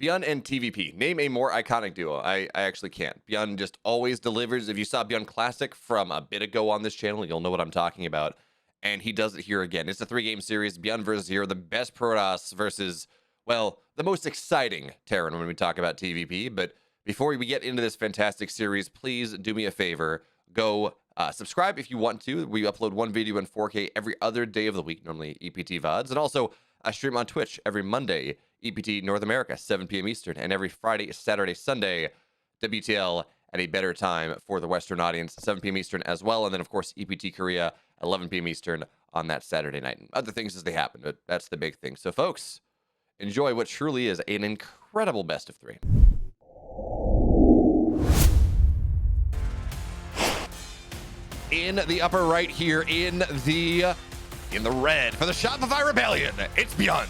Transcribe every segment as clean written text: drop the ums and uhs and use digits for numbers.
Byun and TVP. Name a more iconic duo. I actually can't. Byun just always delivers. If you saw Byun Classic from a bit ago on this channel, you'll know what I'm talking about. And he does it here again. It's a 3-game series. Byun versus herO, the best Protoss versus, well, the most exciting Terran when we talk about TVP. But before we get into this fantastic series, please do me a favor. Go subscribe if you want to. We upload one video in 4K every other day of the week, normally EPT VODs. And also, I stream on Twitch every Monday, EPT North America, 7 p.m. Eastern. And every Friday, Saturday, Sunday, WTL at a better time for the Western audience, 7 p.m. Eastern as well. And then, of course, EPT Korea, 11 p.m. Eastern on that Saturday night. And other things as they happen, but that's the big thing. So, folks, enjoy what truly is an incredible best of 3. In the upper right here, in the red for the Shopify Rebellion, it's Byun.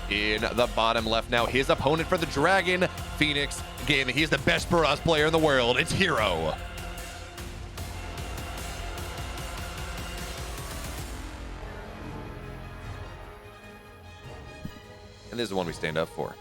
In the bottom left now, his opponent for the Dragon Phoenix game. He's the best Protoss player in the world. It's herO. And this is the one we stand up for.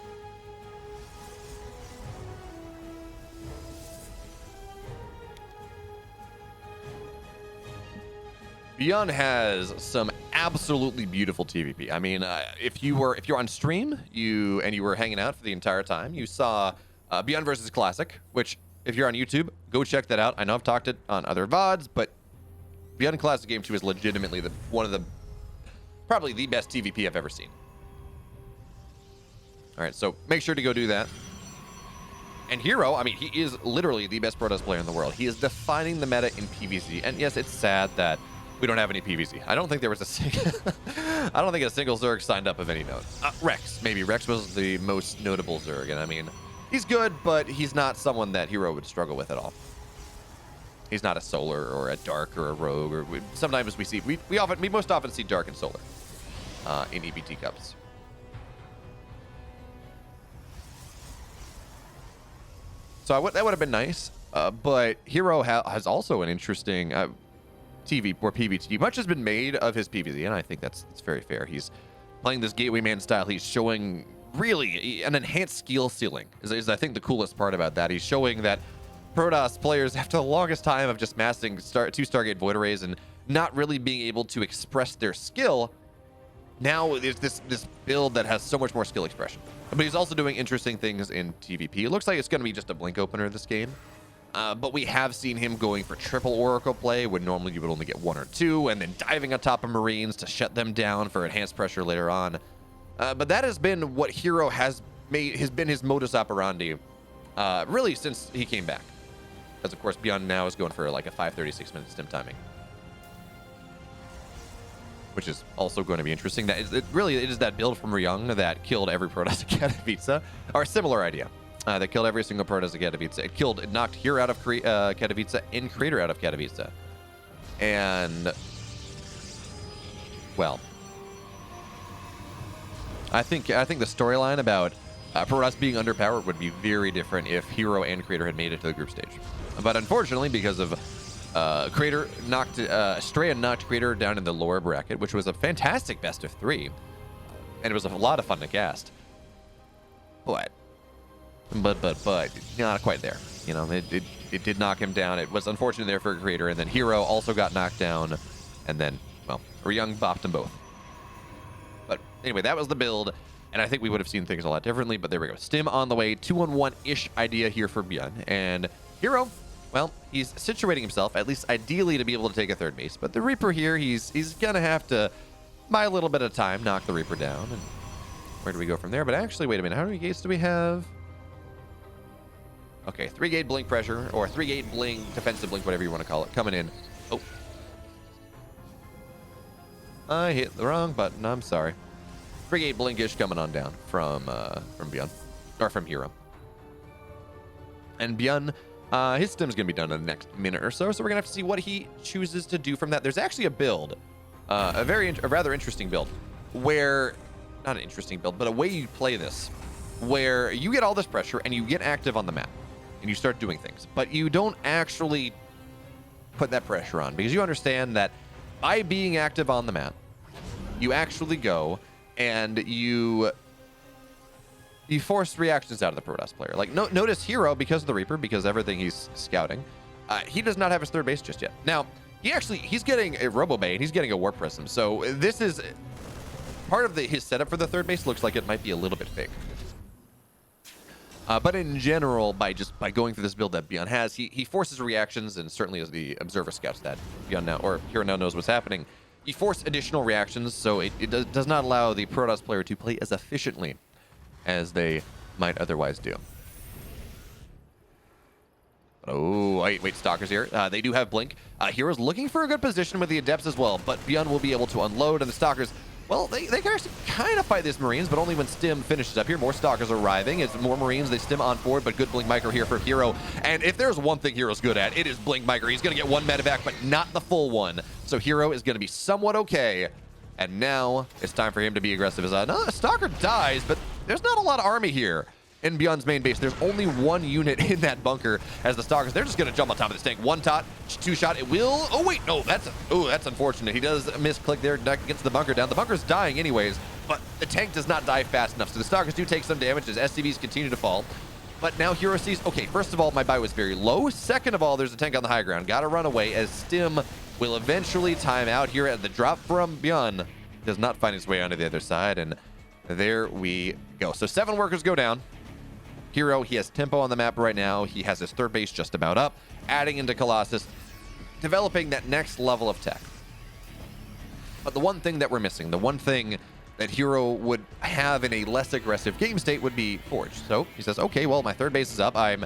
Byun has some absolutely beautiful TVP. I mean, if you're on stream, and you were hanging out for the entire time, you saw Byun versus Classic, which if you're on YouTube, go check that out. I know I've talked it on other VODs, but Byun Classic Game 2 is legitimately probably the best TVP I've ever seen. All right, so make sure to go do that. And herO, I mean, he is literally the best Protoss player in the world. He is defining the meta in PvZ, and yes, it's sad that we don't have any PvZ. I don't think there was a single I don't think a single Zerg signed up of any note. Rex, maybe. Rex was the most notable Zerg, and I mean, he's good, but he's not someone that herO would struggle with at all. He's not a Solar or a Dark or a Rogue, or sometimes we most often see Dark and Solar in EPT Cups. So that would have been nice, but herO has also an interesting TV or PvT. Much has been made of his PvZ, and I think that's very fair. He's playing this gateway man style. He's showing really an enhanced skill ceiling. Is I think the coolest part about that. He's showing that Protoss players, after the longest time of just massing 2 Stargate Void Arrays and not really being able to express their skill, now there's this build that has so much more skill expression. But he's also doing interesting things in TVP. It looks like it's going to be just a blink opener this game. But we have seen him going for triple Oracle play when normally you would only get 1 or 2, and then diving on top of Marines to shut them down for enhanced pressure later on. But that has been what herO has been his modus operandi really since he came back. Because, of course, Byun now is going for like a 5:36-minute stim timing, which is also going to be interesting. It is that build from Ryung that killed every Protoss at Katowice, or a similar idea. That killed every single Protoss at Katowice. It knocked herO out of Katowice and Crater out of Katowice. And, well, I think the storyline about Protoss being underpowered would be very different if herO and Crater had made it to the group stage. But unfortunately, because of Crater knocked Estrella knocked Crater down in the lower bracket, which was a fantastic best of 3, and it was a lot of fun to cast. But not quite there. You know, it did knock him down. It was unfortunate there for Crater, and then herO also got knocked down, and then, well, Ryung bopped them both. But anyway, that was the build, and I think we would have seen things a lot differently, but there we go. Stim on the way, 2-on-1-ish idea here for Byun, and herO, well, he's situating himself, at least ideally, to be able to take a 3rd base, but the Reaper here, he's gonna have to, by a little bit of time, knock the Reaper down, and where do we go from there? But actually, wait a minute, how many gates do we have? Okay, 3-gate blink pressure, or 3-gate blink, defensive blink, whatever you want to call it, coming in. Oh. I hit the wrong button, I'm sorry. 3-gate blinkish coming on down from Byun, or from herO. And Byun, his stim's going to be done in the next minute or so, so we're going to have to see what he chooses to do from that. There's actually a build, a rather interesting build, where, not an interesting build, but a way you play this, where you get all this pressure and you get active on the map. And you start doing things, but you don't actually put that pressure on because you understand that by being active on the map, you actually go and you force reactions out of the Protoss player. Like, notice herO, because of the Reaper, because everything he's scouting, he does not have his third base just yet. Now, he's getting a Robo-Bay, and he's getting a Warp Prism. So this is part of his setup for the third base. Looks like it might be a little bit fake. But in general, by going through this build that Byun has, he forces reactions, and certainly as the observer scouts that Byun now, or herO now knows what's happening, he forced additional reactions, so it does not allow the Protoss player to play as efficiently as they might otherwise do. Oh, wait, Stalkers here. They do have Blink. herO's looking for a good position with the Adepts as well, but Byun will be able to unload, and the Stalkers, well, they can actually kind of fight these Marines, but only when Stim finishes up here. More Stalkers arriving. It's more Marines. They Stim on forward, but good Blink Micro here for herO. And if there's one thing herO's good at, it is Blink Micro. He's going to get one medevac, but not the full one. So herO is going to be somewhat okay. And now it's time for him to be aggressive. A Stalker dies, but there's not a lot of army here in Byun's main base. There's only one unit in that bunker as the Stalkers. They're just going to jump on top of this tank. One shot, two shot. It will. Oh, wait. No, that's unfortunate. He does misclick there. Gets the bunker down. The bunker's dying anyways, but the tank does not die fast enough. So the Stalkers do take some damage as SCVs continue to fall. But now herO sees, okay, first of all, my buy was very low. Second of all, there's a tank on the high ground. Got to run away as Stim will eventually time out here at the drop from Byun. Does not find his way onto the other side, and there we go. So 7 workers go down. herO, he has tempo on the map right now. He has his third base just about up, adding into Colossus, developing that next level of tech. But the one thing that we're missing, the one thing that herO would have in a less aggressive game state would be Forge. So he says, okay, well, my third base is up. I'm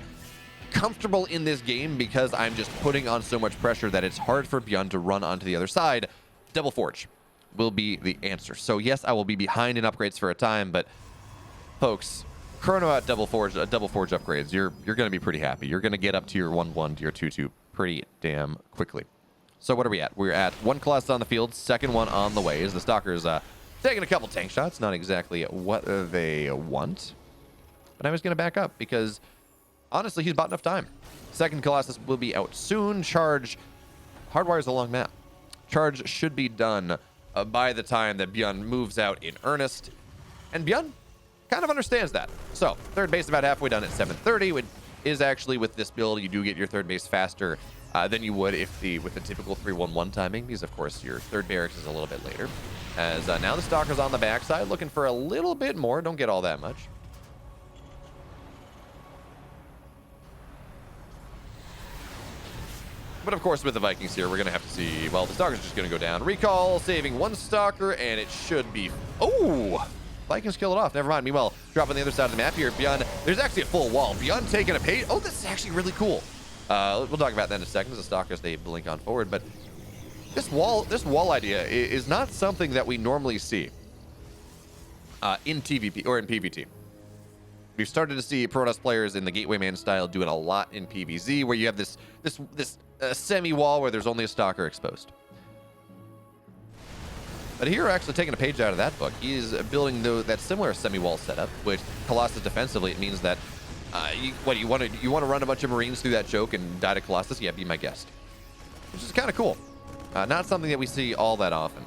comfortable in this game because I'm just putting on so much pressure that it's hard for Byun to run onto the other side. Double Forge will be the answer. So yes, I will be behind in upgrades for a time, but folks, chrono out double forge upgrades, you're going to be pretty happy. You're going to get up to your 1-1 to your 2-2 pretty damn quickly. So what are we at? We're at 1 Colossus on the field, second one on the way. As the Stalkers taking a couple tank shots, not exactly what they want. But I was going to back up because honestly, he's bought enough time. Second Colossus will be out soon. Charge hardwires a long map. Charge should be done by the time that Byun moves out in earnest. And Byun kind of understands that. So, third base about halfway done at 7:30, which is actually, with this build, you do get your third base faster than you would with the typical 3-1-1 timing, because of course your third barracks is a little bit later. As now the Stalker's on the backside, looking for a little bit more. Don't get all that much. But of course, with the Vikings here, we're going to have to see, well, the Stalker's just going to go down. Recall, saving one Stalker, and it should be... Oh! Vikings kill it off. Never mind. Meanwhile, drop on the other side of the map here. Byun, there's actually a full wall. Byun taking a page. Oh, this is actually really cool. We'll talk about that in a second as the Stalkers, they blink on forward. But this wall idea is not something that we normally see in TVP or in PvT. We've started to see Protoss players in the Gateway Man style do it a lot in PvZ, where you have this semi-wall where there's only a Stalker exposed. But here, actually taking a page out of that book, he is building that similar semi-wall setup, which Colossus defensively, it means that you want to run a bunch of Marines through that choke and die to Colossus? Yeah, be my guest. Which is kind of cool. Not something that we see all that often.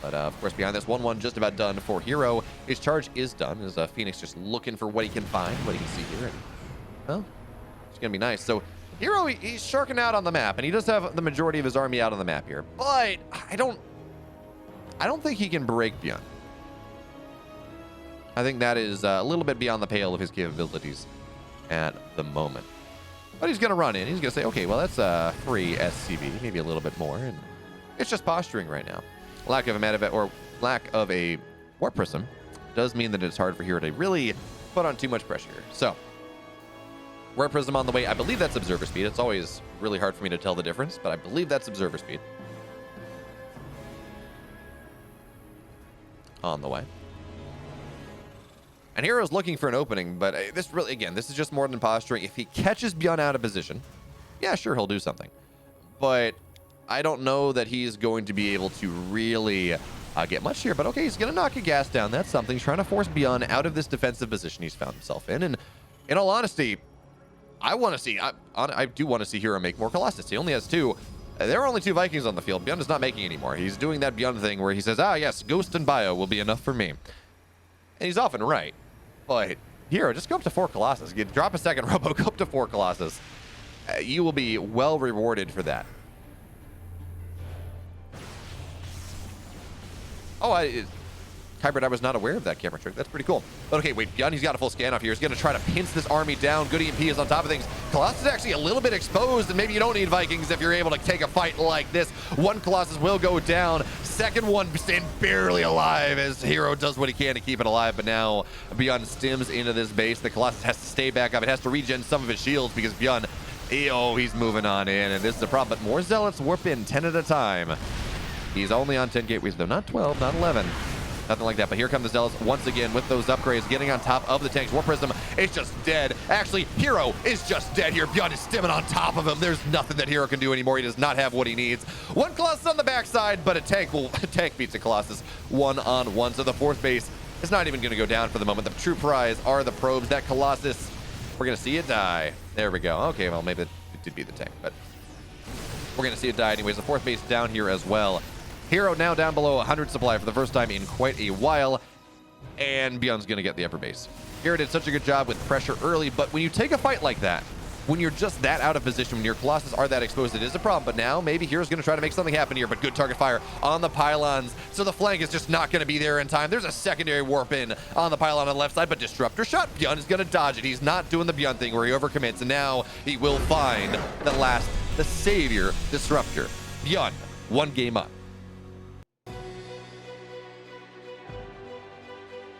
But of course, behind this 1-1 just about done for herO. His charge is done. As Phoenix just looking for what he can find, what he can see here. And, well, it's going to be nice. So herO, he's sharking out on the map, and he does have the majority of his army out on the map here. But I don't think he can break Byun. I think that is a little bit beyond the pale of his capabilities at the moment. But he's going to run in. He's going to say, okay, well, that's a free SCV, maybe a little bit more. And it's just posturing right now. Lack of a medevac or lack of a Warp Prism does mean that it's hard for herO to really put on too much pressure. So, Warp Prism on the way. I believe that's Observer Speed. It's always really hard for me to tell the difference, but I believe that's Observer Speed. On the way. And herO's looking for an opening, but this really, again, this is just more than posturing. If he catches Byun out of position, yeah, sure, he'll do something. But I don't know that he's going to be able to really get much here. But okay, he's going to knock a gas down. That's something. He's trying to force Byun out of this defensive position he's found himself in. And in all honesty, I want to see, I do want to see herO make more Colossus. He only has 2. There are only 2 Vikings on the field. Byun is not making anymore. He's doing that Byun thing where he says, ah, yes, Ghost and Bio will be enough for me. And he's often right. But herO, just go up to 4 Colossus. You drop a second Robo, go up to 4 Colossus. You will be well rewarded for that. Oh, Hybrid, I was not aware of that camera trick. That's pretty cool. But okay, wait, Byun, he's got a full scan off here. He's going to try to pinch this army down. Good EMP is on top of things. Colossus is actually a little bit exposed, and maybe you don't need Vikings if you're able to take a fight like this. 1 Colossus will go down. Second one staying barely alive as herO does what he can to keep it alive, but now Byun stims into this base. The Colossus has to stay back up. It has to regen some of his shields because Byun, he's moving on in, and this is a problem. But more Zealots warp in 10 at a time. He's only on 10 gateways, though. Not 12, not 11. Nothing like that. But here come the Zealots once again with those upgrades, getting on top of the tanks. War Prism is just dead. Actually, herO is just dead here. Byun is stimming on top of him. There's nothing that herO can do anymore. He does not have what he needs. 1 Colossus on the backside, but a tank beats a Colossus 1-on-1. So the 4th base is not even going to go down for the moment. The true prize are the probes. That Colossus, we're going to see it die. There we go. Okay, well, maybe it did beat the tank, but we're going to see it die anyways. The 4th base down here as well. herO now down below 100 supply for the first time in quite a while, and Byun's going to get the upper base. herO did such a good job with pressure early, but when you take a fight like that, when you're just that out of position, when your Colossus are that exposed, it is a problem. But now maybe herO's going to try to make something happen here, but good target fire on the pylons, so the flank is just not going to be there in time. There's a secondary warp in on the pylon on the left side, but Disruptor shot. Byun is going to dodge it. He's not doing the Byun thing where he overcommits, and now he will find the savior Disruptor. Byun, 1 game up.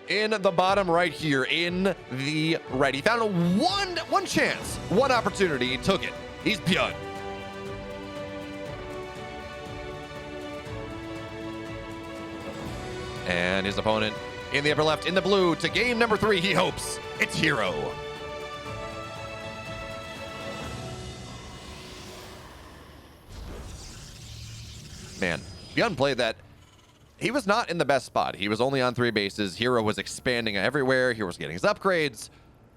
In the bottom right here, in the red. He found one chance, 1 opportunity. He took it. He's Byun. And his opponent in the upper left, in the blue, to game number 3, he hopes. It's herO. Man, Byun played that. He was not in the best spot. He was only on 3 bases. herO was expanding everywhere. He was getting his upgrades.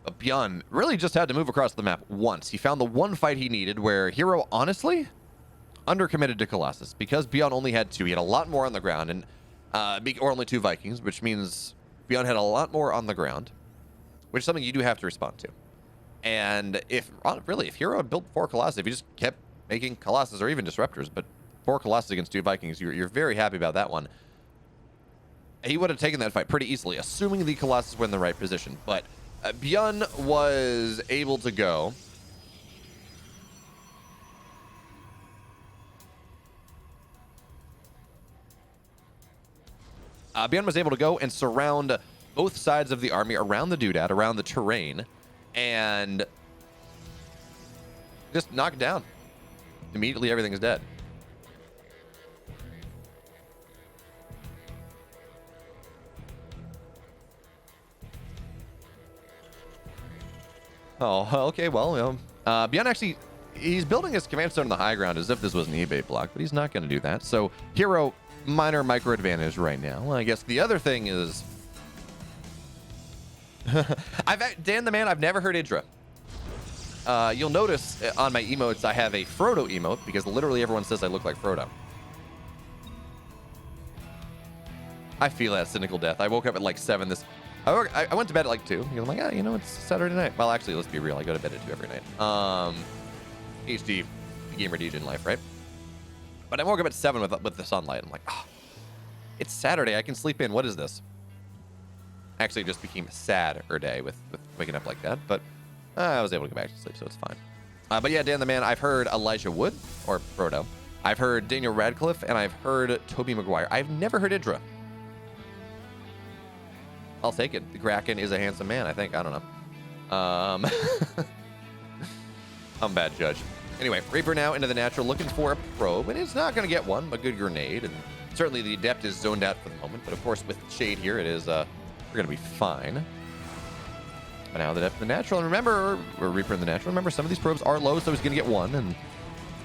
But Byun really just had to move across the map once. He found the 1 fight he needed where herO, honestly, undercommitted to Colossus because Byun only had 2. He had a lot more on the ground, and or only 2 Vikings, which means Byun had a lot more on the ground, which is something you do have to respond to. And if herO had built 4 Colossus, if he just kept making Colossus or even Disruptors, but 4 Colossus against 2 Vikings, you're very happy about that one. He would have taken that fight pretty easily, assuming the Colossus were in the right position. But Byun was able to go. Byun was able to go and surround both sides of the army around the doodad, around the terrain, and just knock it down. Immediately, everything is dead. Oh, okay, well, Byun actually, he's building his command stone on the high ground as if this was an eBay block, but he's not going to do that. So, herO, minor micro advantage right now. Well, I guess the other thing is, Dan the Man, I've never heard Idra. You'll notice on my emotes, I have a Frodo emote because literally everyone says I look like Frodo. I feel that cynical death. I woke up at like 7 this. I went to bed at like 2. I'm like, it's Saturday night. Well, actually, let's be real. I go to bed at 2 every night. HD, gamer DJ in life, right? But I woke up at 7 with the sunlight. I'm like, it's Saturday. I can sleep in. What is this? Actually, it just became a sadder day with waking up like that. But I was able to go back to sleep, so it's fine. But yeah, Dan the Man, I've heard Elijah Wood, or Frodo. I've heard Daniel Radcliffe, and I've heard Tobey Maguire. I've never heard Idra. I'll take it. The Kraken is a handsome man, I think. I don't know. I'm a bad judge. Anyway, Reaper now into the natural, looking for a probe, and it's not going to get one, a good grenade, and certainly the Adept is zoned out for the moment, but of course with Shade here, it is, we're going to be fine. But now the Adept in the natural, and remember, or Reaper in the natural, remember some of these probes are low, so he's going to get one, and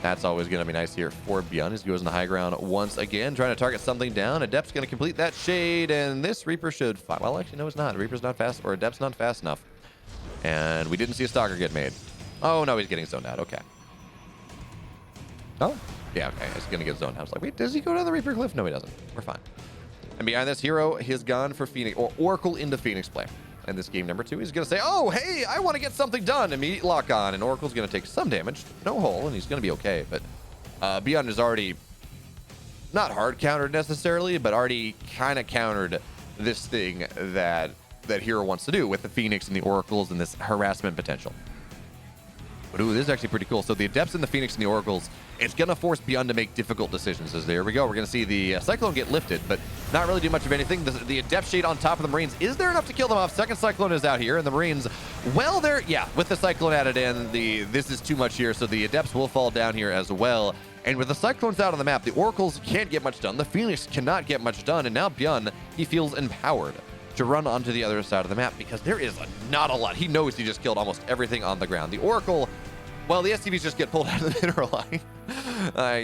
that's always going to be nice here for Byun as he goes in the high ground once again, trying to target something down. Adept's going to complete that Shade, and this Reaper should fight. Well, actually, no, it's not. Reaper's not fast, or Adept's not fast enough. And we didn't see a Stalker get made. Oh, no, he's getting zoned out. Okay. Oh, Yeah, okay. He's going to get zoned. I was like, wait, does he go down the Reaper Cliff? No, he doesn't. We're fine. And behind this, herO has gone for Phoenix, or Oracle into Phoenix play. And this game number 2, he's going to say, oh, hey, I want to get something done. Immediate lock on. And Oracle's going to take some damage. No hole, and he's going to be okay. But Byun is already not hard countered necessarily, but already kind of countered this thing that herO wants to do with the Phoenix and the Oracles and this harassment potential. But ooh, this is actually pretty cool. So the Adepts and the Phoenix and the Oracles, it's going to force Byun to make difficult decisions. As there we go. We're going to see the Cyclone get lifted, but not really do much of anything. The Adept Shade on top of the Marines. Is there enough to kill them off? Second Cyclone is out here, and the Marines, well, they're, yeah, with the Cyclone added in, this is too much here, so the Adepts will fall down here as well. And with the Cyclones out on the map, the Oracles can't get much done. The Phoenix cannot get much done, and now Byun, he feels empowered to run onto the other side of the map because there is not a lot. He knows he just killed almost everything on the ground. The Oracle, well, the SCVs just get pulled out of the mineral line.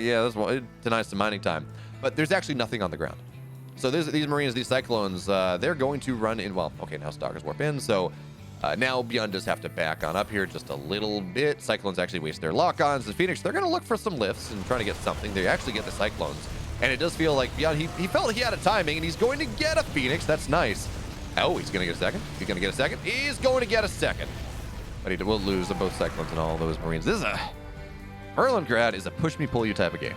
Yeah, that's what it denies some mining time. But there's actually nothing on the ground. So these Marines, these Cyclones, they're going to run in. Well, okay, now Stalkers warp in. So now Byun does have to back on up here just a little bit. Cyclones actually waste their lock-ons. The Phoenix, they're going to look for some lifts and try to get something. They actually get the Cyclones. And it does feel like Byun, he felt he had a timing, and he's going to get a Phoenix. That's nice. Oh, he's going to get a second. He's going to get a second. He's going to get a second. But he will lose to both Cyclones and all those Marines. This is Berlingrad is a push-me-pull-you type of game.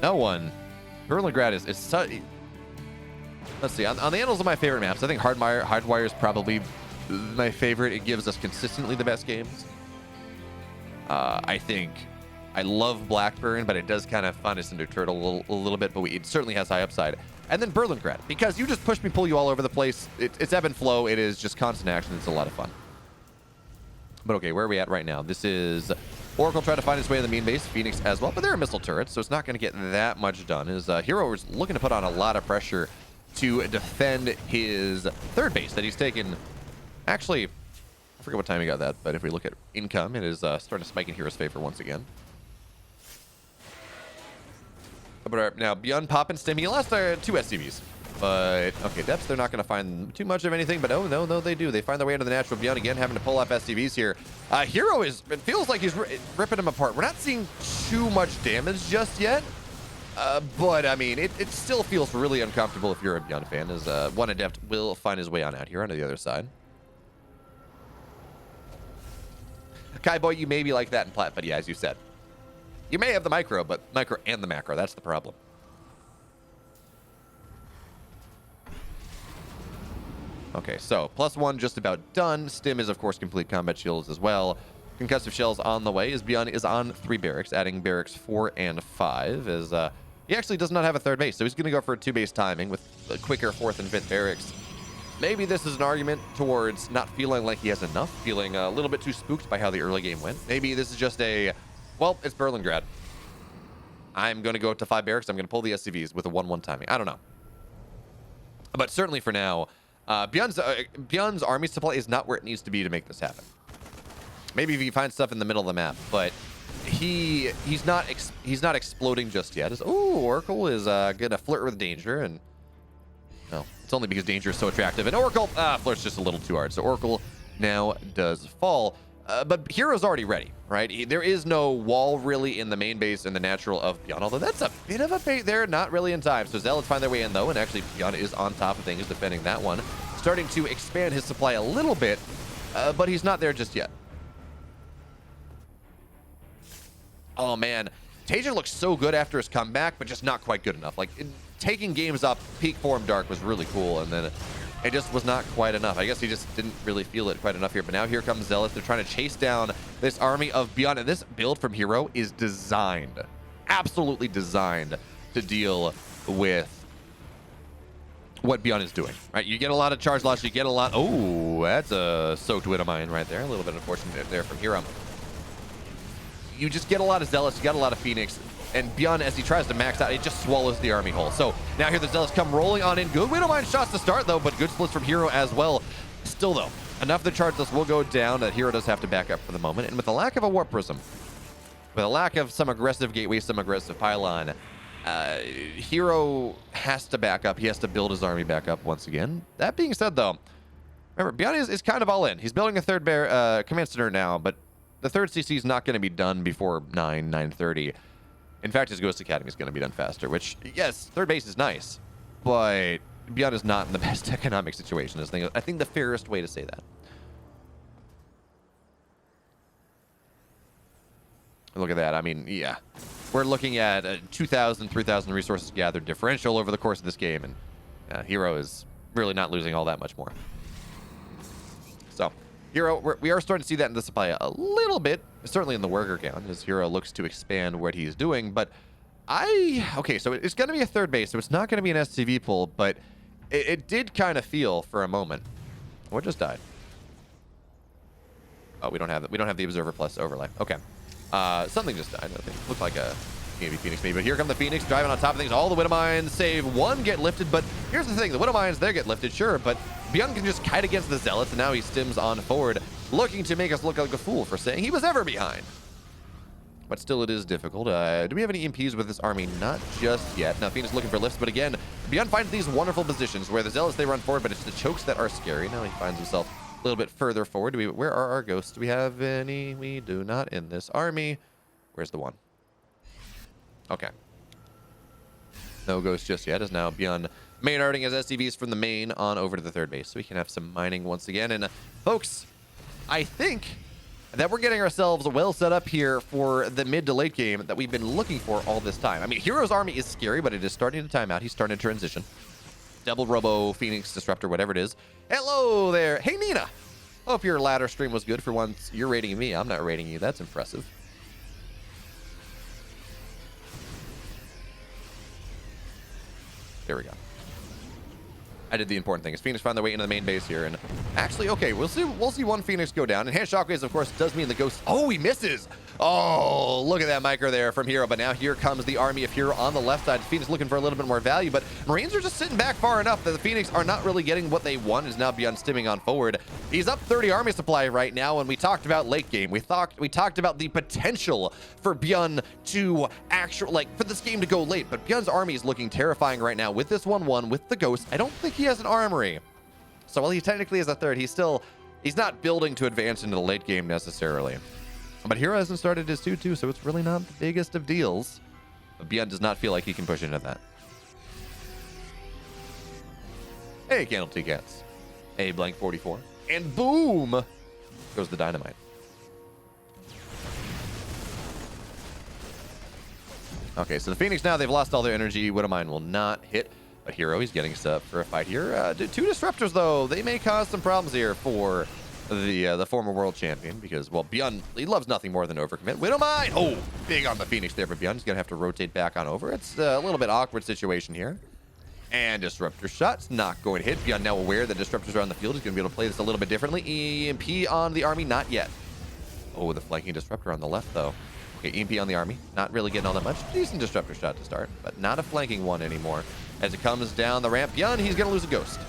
No one. Berlingrad is such. Let's see. On the annals of my favorite maps, I think Hardwire is probably my favorite. It gives us consistently the best games. I think I love Blackburn, but it does kind of fund us into Turtle a little bit, but it certainly has high upside. And then Berlingrad, because you just push me, pull you all over the place. It's ebb and flow. It is just constant action. It's a lot of fun. But okay, where are we at right now? This is Oracle trying to find his way in the main base. Phoenix as well, but they're a missile turrets, so it's not going to get that much done. His herO is looking to put on a lot of pressure to defend his third base that he's taken. Actually, I forget what time he got that, but if we look at income, it is starting to spike in herO's favor once again. But now, Byun popping stim. He lost 2 SCVs. But, okay, Depths, they're not going to find too much of anything. But, oh, no, they do. They find their way into the natural Byun again, having to pull off SCVs here. herO is, it feels like he's ripping them apart. We're not seeing too much damage just yet. But, I mean, it still feels really uncomfortable if you're a Byun fan, as one Adept will find his way on out here onto the other side. Kai Boy, you may be like that in Plat, but yeah, as you said. You may have the micro, but micro and the macro, that's the problem. Okay, so +1 just about done. Stim is, of course, complete combat shields as well. Concussive shells on the way as Byun is on 3 barracks, adding barracks 4 and 5, as he actually does not have a third base, so he's going to go for a 2-base timing with a quicker 4th and 5th barracks. Maybe this is an argument towards not feeling like he has enough, feeling a little bit too spooked by how the early game went. Maybe this is just a, well, it's Berlingrad. I'm going to go up to 5 barracks. I'm going to pull the SCVs with a 1-1 timing. I don't know. But certainly for now, Byun's army supply is not where it needs to be to make this happen. Maybe if he finds stuff in the middle of the map, but he's not exploding just yet. Oh, Oracle is going to flirt with danger, and well, it's only because danger is so attractive. And Oracle flirts just a little too hard, so Oracle now does fall. But herO's already ready, right? There is no wall really in the main base and the natural of Byun, although that's a bit of a fate there, not really in time. So Zealots find their way in, though, and actually Byun is on top of things, defending that one. Starting to expand his supply a little bit, but he's not there just yet. Oh, man. Tasia looks so good after his comeback, but just not quite good enough. Like, taking games up peak form dark was really cool, and then it just was not quite enough. I guess he just didn't really feel it quite enough here. But now here comes Zealots. They're trying to chase down this army of Byun. And this build from herO is designed, absolutely designed to deal with what Byun is doing, right? You get a lot of charge loss. You get a lot. Oh, that's a soaked wit of mine right there. A little bit unfortunate there from herO. You just get a lot of Zealots. You got a lot of Phoenix. And Byun, as he tries to max out, it just swallows the army whole. So now here the Zealots come rolling on in. Good Widow Mine shots to start, though, but good splits from herO as well. Still, though, enough of the charge list will go down that herO does have to back up for the moment. And with the lack of a Warp Prism, with a lack of some aggressive gateway, some aggressive pylon, herO has to back up. He has to build his army back up once again. That being said, though, remember, Byun is kind of all in. He's building a 3rd command center now, but the third CC is not going to be done before 9:30. In fact, his Ghost Academy is going to be done faster, which, yes, third base is nice, but Byun is not in the best economic situation. I think the fairest way to say that. Look at that. I mean, yeah. We're looking at 2,000, 3,000 resources gathered differential over the course of this game, and herO is really not losing all that much more. So, herO, we are starting to see that in the supply a little bit, certainly in the worker count, as herO looks to expand what he's doing, but okay, so it's going to be a third base, so it's not going to be an SCV pull, but it did kind of feel for a moment. What just died? Oh, we don't have the Observer Plus overlay. Okay. Something just died. I think it looked like a maybe Phoenix maybe, but here come the Phoenix driving on top of things. All the Widow Mines save one get lifted, but here's the thing: the Widow Mines, they get lifted, sure, but Byun can just kite against the Zealots, and now he stims on forward, looking to make us look like a fool for saying he was ever behind. But still, it is difficult. Do we have any EMPs with this army? Not just yet. Now, Phoenix looking for lifts, but again, Byun finds these wonderful positions where the Zealots, they run forward, but it's the chokes that are scary. Now he finds himself a little bit further forward. Where are our ghosts? Do we have any? We do not in this army. Where's the one? Okay. No ghost just yet, as now Byun main-arting his SCVs from the main on over to the third base, so we can have some mining once again. And folks, I think that we're getting ourselves well set up here for the mid to late game that we've been looking for all this time. I mean, herO's army is scary, but it is starting to time out. He's starting to transition. Double Robo, Phoenix, Disruptor, whatever it is. Hello there. Hey, Nina. Hope your ladder stream was good for once. You're rating me. I'm not rating you. That's impressive. There we go. I did the important thing. Is Phoenix find their way into the main base here, and actually, okay, we'll see one Phoenix go down. Enhanced Shockwaves, of course, does mean the ghost. Oh, he misses. Oh, look at that micro there from herO. But now here comes the army of herO on the left side. Phoenix looking for a little bit more value, but Marines are just sitting back far enough that the Phoenix are not really getting what they want. Is now Byun stimming on forward. He's up 30 army supply right now, and we talked about late game. We talked about the potential for Byun to for this game to go late, but Byun's army is looking terrifying right now with this 1-1 with the ghost. I don't think he has an armory. So while he technically is a third, he's not building to advance into the late game necessarily. But herO hasn't started his 2-2, so it's really not the biggest of deals. But Byun does not feel like he can push into that. Hey, Candle Cats. Hey, Blank 44. And boom! Goes the dynamite. Okay, so the Phoenix now, they've lost all their energy. Widow Mine will not hit. But herO, he's getting set up for a fight here. Two Disruptors, though, they may cause some problems here for the former world champion, because, well, Byun, he loves nothing more than overcommit. Widow Mine! Oh, big on the Phoenix there, but Byun's going to have to rotate back on over. It's a little bit awkward situation here. And Disruptor shot's not going to hit. Byun now aware that Disruptors are on the field. He's going to be able to play this a little bit differently. EMP on the army, not yet. Oh, the flanking Disruptor on the left, though. Okay, EMP on the army, not really getting all that much. Decent Disruptor shot to start, but not a flanking one anymore. As it comes down the ramp, Byun, he's going to lose a ghost.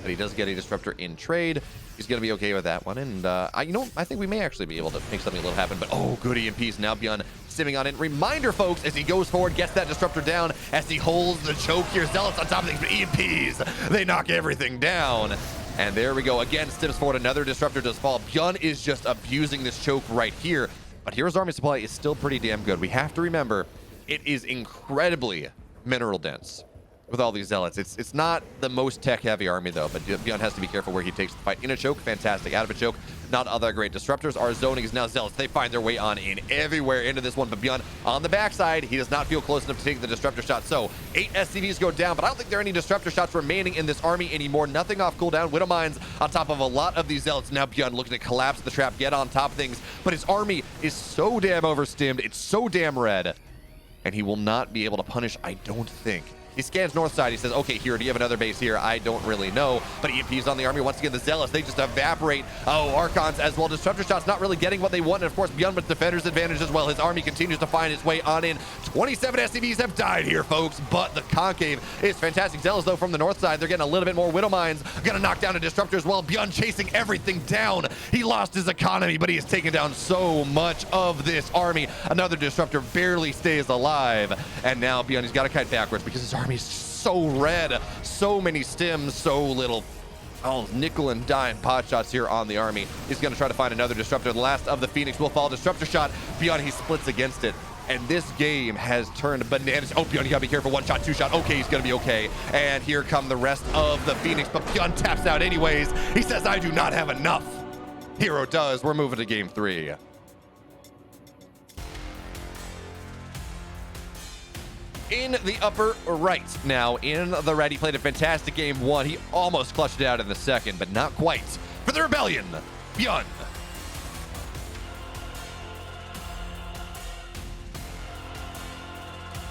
But he does get a Disruptor in trade. He's going to be okay with that one. And, I think we may actually be able to make something a little happen. But, oh, good EMPs. Now Byun simming on in. Reminder, folks, as he goes forward, gets that Disruptor down, as he holds the choke here. Zealots on top of things, but EMPs, they knock everything down. And there we go. Again, steps forward. Another Disruptor does fall. Byun is just abusing this choke right here. But herO's army supply is still pretty damn good. We have to remember, it is incredibly mineral dense with all these Zealots. It's not the most tech-heavy army, though, but Byun has to be careful where he takes the fight. In a choke, fantastic. Out of a choke, not other great Disruptors. Our zoning is now Zealots. They find their way on in everywhere into this one, but Byun on the backside, he does not feel close enough to take the Disruptor shot. So 8 SCVs go down, but I don't think there are any Disruptor shots remaining in this army anymore. Nothing off cooldown. Widow Mines on top of a lot of these Zealots. Now Byun looking to collapse the trap, get on top of things, but his army is so damn overstimmed. It's so damn red, and he will not be able to punish, I don't think. He scans north side. He says, okay, here, do you have another base here? I don't really know. But EMPs on the army. Once again, the Zealots, they just evaporate. Oh, Archons as well. Disruptor shots not really getting what they want. And, of course, Byun with Defender's advantage as well. His army continues to find its way on in. 27 SCVs have died here, folks. But the Concave is fantastic. Zealots, though, from the north side, they're getting a little bit more Widow Mines. Gonna knock down a Disruptor as well. Byun chasing everything down. He lost his economy, but he has taken down so much of this army. Another Disruptor barely stays alive. And now Byun, he's got to kite backwards because his army is so red, so many stims, so little Oh, nickel and dime pot shots here on the army. He's going to try to find another disruptor. The last of the Phoenix will fall. Disruptor shot. Byun, he splits against it. And this game has turned bananas. Oh, Byun, you gotta be careful. One shot, two shot. Okay, he's gonna be okay. And here come the rest of the Phoenix. But Byun taps out anyways. He says, I do not have enough. herO does. We're moving to game 3. In the upper right now, in the red, he played a fantastic game 1. He almost clutched it out in the second, but not quite. For the Rebellion, Byun.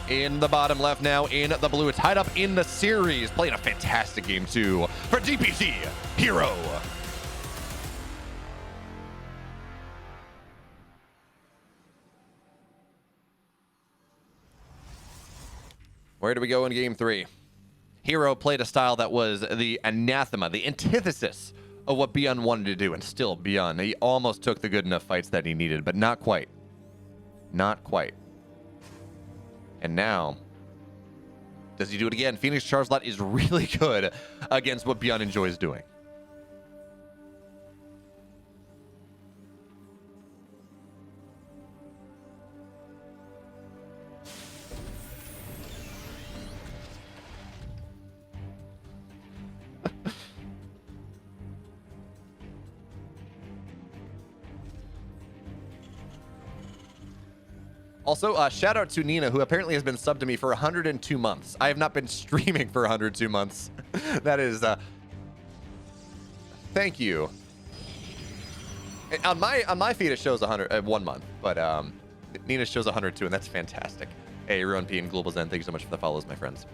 In the bottom left now, in the blue, tied up in the series, playing a fantastic game 2 for DPT, herO. Where do we go in game 3? herO played a style that was the anathema, the antithesis of what Byun wanted to do, and still Byun. He almost took the good enough fights that he needed, but not quite. Not quite. And now, does he do it again? Phoenix Charizard is really good against what Byun enjoys doing. Also, shout out to Nina, who apparently has been subbed to me for 102 months. I have not been streaming for 102 months. That is, thank you. On my feed, it shows 1 month, but Nina shows 102, and that's fantastic. Hey, Ruin P and Global Zen, thank you so much for the follows, my friends.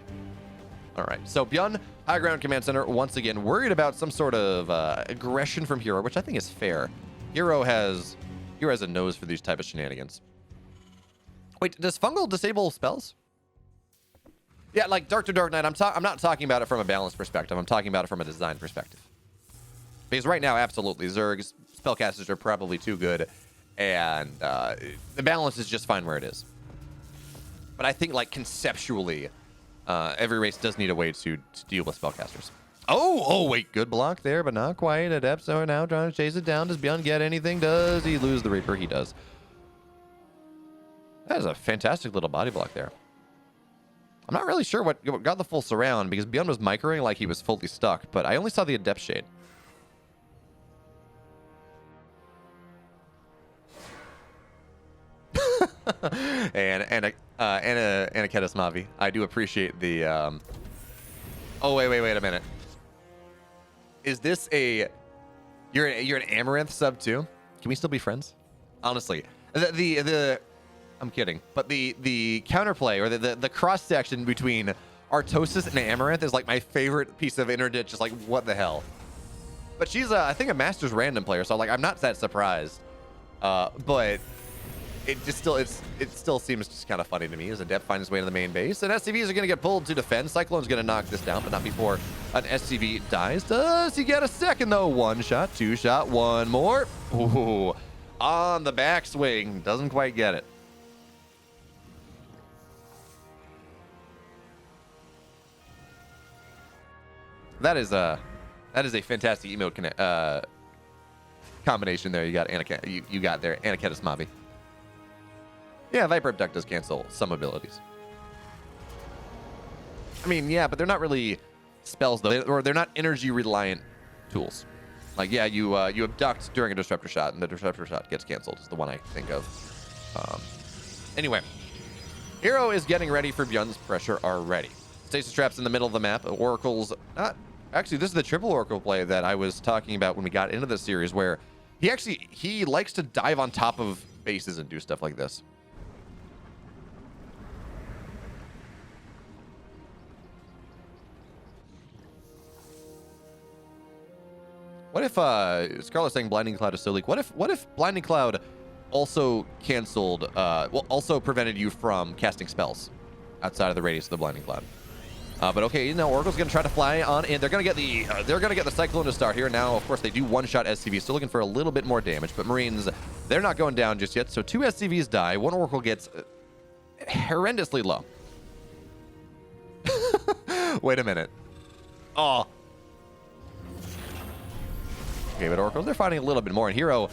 All right, so Byun, High Ground Command Center, once again, worried about some sort of aggression from herO, which I think is fair. herO has a nose for these type of shenanigans. Wait, does Fungal disable spells? Yeah, like Dark to Dark Knight, I'm not talking about it from a balance perspective. I'm talking about it from a design perspective. Because right now, absolutely, Zerg's spellcasters are probably too good, and the balance is just fine where it is. But I think, like, conceptually, every race does need a way to deal with spellcasters. Oh, wait, good block there, but not quite. Adepts are now trying to chase it down. Does Byun get anything? Does he lose the Reaper? He does. That is a fantastic little body block there. I'm not really sure what got the full surround, because Byun was microing like he was fully stuck, but I only saw the Adept Shade. and Anaketis Mavi. I do appreciate the Oh, wait a minute. Is this you're an Amaranth sub too? Can we still be friends? Honestly. I'm kidding, but the counterplay or the cross section between Artosis and Amaranth is like my favorite piece of internet. Just like, what the hell? But she's I think a Masters random player, so like I'm not that surprised. But it still seems just kind of funny to me as Adept finds his way to the main base, and SCVs are going to get pulled to defend. Cyclone's going to knock this down, but not before an SCV dies. Does he get a second though? One shot, two shot, one more. Ooh, on the backswing, doesn't quite get it. That is a fantastic emote combination there. You got you got there Anaketis Mavi. Yeah, Viper Abduct does cancel some abilities. I mean, yeah, but they're not really spells though, or they're not energy reliant tools. Like, yeah, you abduct during a disruptor shot, and the disruptor shot gets canceled. Is the one I think of. Anyway, herO is getting ready for Byun's pressure already. Stasis traps in the middle of the map. Oracle's not. Actually, this is the triple Oracle play that I was talking about when we got into the series, where he likes to dive on top of bases and do stuff like this. What if Scarlet's saying Blinding Cloud is so weak? What if Blinding Cloud also canceled? Also prevented you from casting spells outside of the radius of the Blinding Cloud? But okay, now Oracle's gonna try to fly on, and they're gonna get the Cyclone to start here. Now, of course, they do one-shot SCV, still looking for a little bit more damage. But Marines, they're not going down just yet. So 2 SCVs die. 1 Oracle gets horrendously low. Wait a minute. Oh. Okay, but Oracles, they're fighting a little bit more. And herO,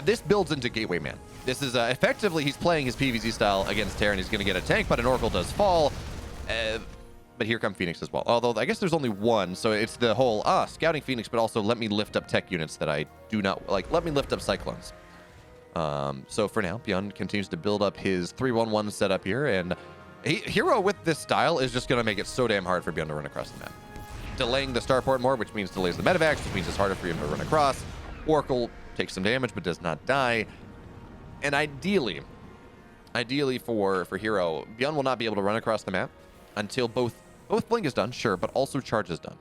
this builds into Gateway Man. This is effectively, he's playing his PvZ style against Terran. He's going to get a tank, but an Oracle does fall. But here come Phoenix as well. Although I guess there's only one, so it's the whole, scouting Phoenix, but also let me lift up tech units that I do not, like, let me lift up Cyclones. So for now, Byun continues to build up his 3-1-1 setup here, and herO with this style is just going to make it so damn hard for Byun to run across the map. Delaying the starport more, which means delays the medevacs, which means it's harder for him to run across. Oracle takes some damage, but does not die. And ideally for herO, Byun will not be able to run across the map until both Blink is done, sure, but also Charge is done.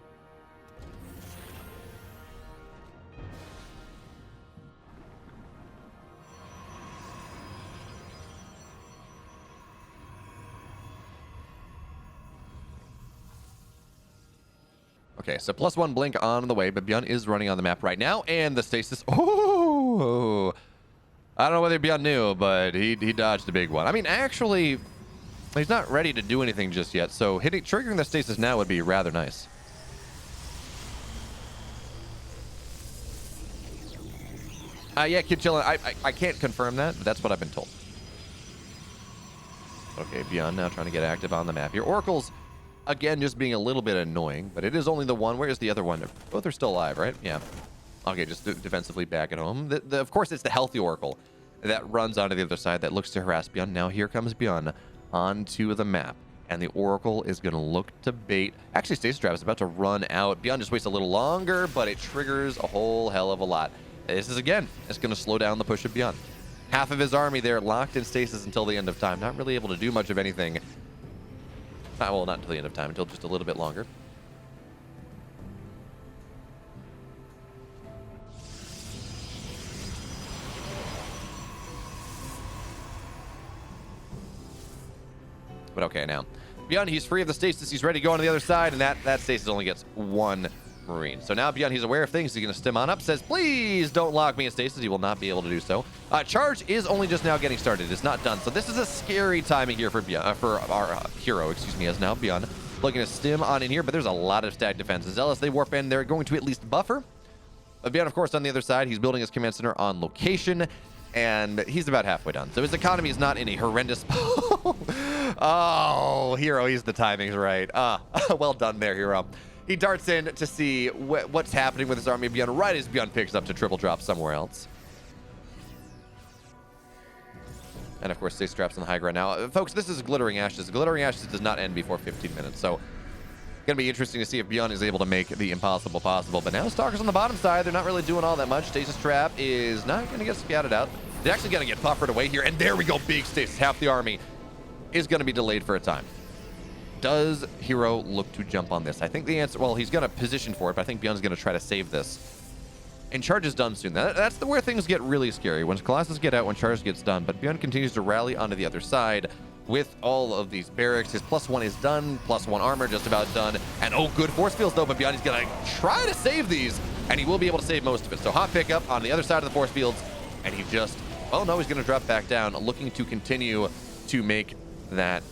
Okay, so +1 Blink on the way, but Byun is running on the map right now, and the stasis. Oh, I don't know whether Byun knew, but he dodged a big one. I mean, actually, he's not ready to do anything just yet, so triggering the stasis now would be rather nice. Yeah, Kid Chillin', I can't confirm that, but that's what I've been told. Okay, Byun now trying to get active on the map here. Oracle's, again, just being a little bit annoying, but it is only the one. Where's the other one? Both are still alive, right? Yeah. Okay, just defensively back at home. Of course, it's the healthy Oracle that runs onto the other side that looks to harass Byun. Now here comes Byun onto the map, and the Oracle is going to look to bait. Actually, Stasis Trap is about to run out. Byun just waits a little longer, but it triggers a whole hell of a lot. This is, again, it's going to slow down the push of Byun. Half of his army there locked in stasis until the end of time. Not really able to do much of anything. Well, not until the end of time, until just a little bit longer. But okay, now, Byun, he's free of the stasis. He's ready to go on the other side, and that stasis only gets one Marine. So now Byun, he's aware of things. He's going to stim on up, says, please don't lock me in stasis. He will not be able to do so. Charge is only just now getting started. It's not done. So this is a scary timing here for Byun, for our herO, excuse me, as now Byun looking to stim on in here, but there's a lot of stack defenses. Zealous, they warp in. They're going to at least buffer. Byun, of course, on the other side, he's building his command center on location, and he's about halfway done. So his economy is not in a horrendous... Oh, herO, he's the timing's right. Well done there, herO. He darts in to see what's happening with his army of Byun right as Byun picks up to triple drop somewhere else. And of course, Stasis Trap's on the high ground now. Folks, this is Glittering Ashes. Glittering Ashes does not end before 15 minutes, so gonna be interesting to see if Byun is able to make the impossible possible. But now Stalkers on the bottom side, they're not really doing all that much. Stasis Trap is not gonna get scattered out. They're actually gonna get buffered away here, and there we go, big stasis. Half the army is gonna be delayed for a time. Does herO look to jump on this? I think the answer, well, he's going to position for it, but I think Byun's going to try to save this. And Charge is done soon. That's where things get really scary. When Colossus get out, when Charge gets done, but Byun continues to rally onto the other side with all of these barracks. His +1 is done, +1 armor just about done. And oh, good force fields though, but Byun is going to try to save these, and he will be able to save most of it. So hot pickup on the other side of the force fields, and he just, oh no, he's going to drop back down, looking to continue to make that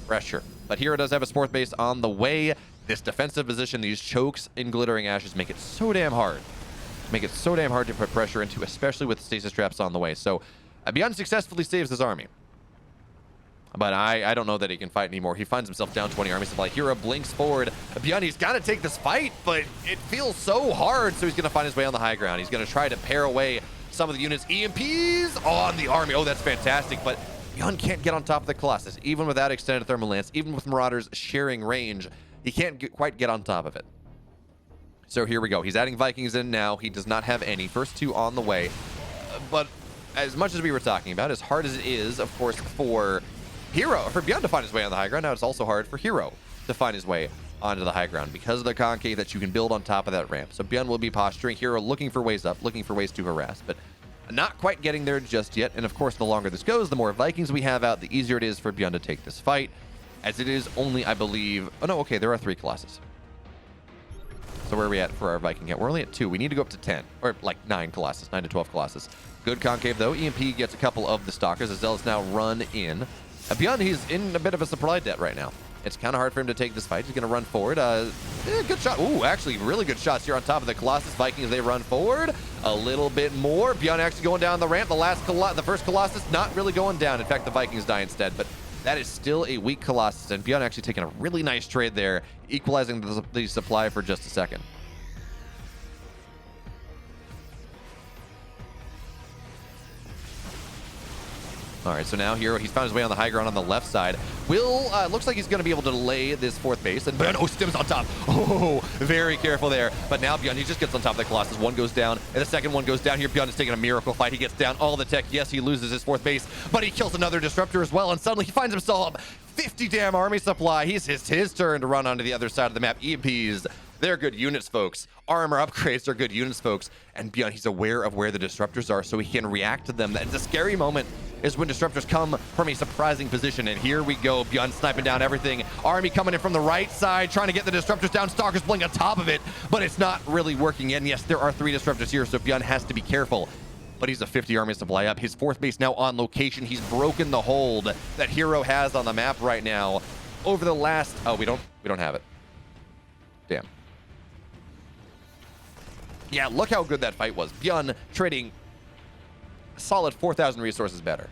pressure. But herO does have a support base on the way. This defensive position, these chokes in Glittering Ashes make it so damn hard. Make it so damn hard to put pressure into, especially with stasis traps on the way. So Byun successfully saves his army. But I don't know that he can fight anymore. He finds himself down 20 army supply. herO blinks forward. Byun, he's got to take this fight, but it feels so hard. So he's going to find his way on the high ground. He's going to try to pair away some of the units. EMPs on the army. Oh, that's fantastic. But Byun can't get on top of the Colossus, even without extended thermal lance, even with Marauders sharing range. He can't quite get on top of it. So here we go. He's adding Vikings in now. He does not have any. First two on the way. But as much as we were talking about, as hard as it is, of course, for Byun to find his way on the high ground, now it's also hard for herO to find his way onto the high ground because of the concave that you can build on top of that ramp. So Byun will be posturing, herO looking for ways up, looking for ways to harass, but not quite getting there just yet. And of course, the longer this goes, the more Vikings we have out, the easier it is for Byun to take this fight, as it is only, I believe... Oh, no, okay, there are 3 Colossus. So where are we at for our Viking count? We're only at 2. We need to go up to 10, or like 9 Colossus, 9 to 12 Colossus. Good concave, though. EMP gets a couple of the Stalkers. As Zealous now run in. Byun, he's in a bit of a supply debt right now. It's kind of hard for him to take this fight. He's going to run forward. Good shot. Ooh, actually, really good shots here on top of the Colossus. Vikings, they run forward a little bit more. Byun actually going down the ramp. The first Colossus not really going down. In fact, the Vikings die instead. But that is still a weak Colossus. And Byun actually taking a really nice trade there, equalizing the supply for just a second. All right, so now herO, he's found his way on the high ground on the left side. Looks like he's going to be able to delay this fourth base. And Byun, Stim's on top. Oh, very careful there. But now Byun, he just gets on top of the Colossus. One goes down, and the second one goes down here. Byun is taking a miracle fight. He gets down all the tech. Yes, he loses his fourth base, but he kills another disruptor as well. And suddenly he finds himself 50 damn army supply. It's his turn to run onto the other side of the map. EMPs, they're good units, folks. Armor upgrades are good units, folks. And Byun, he's aware of where the disruptors are, so he can react to them. That's a scary moment, is when disruptors come from a surprising position. And here we go, Byun sniping down everything. Army coming in from the right side, trying to get the disruptors down. Stalker's blink on top of it, but it's not really working. And yes, there are 3 disruptors here, so Byun has to be careful. But he's a 50 army supply up. His fourth base now on location. He's broken the hold that herO has on the map right now. Over the last, we don't have it. Damn. Yeah, look how good that fight was. Byun trading a solid 4,000 resources better.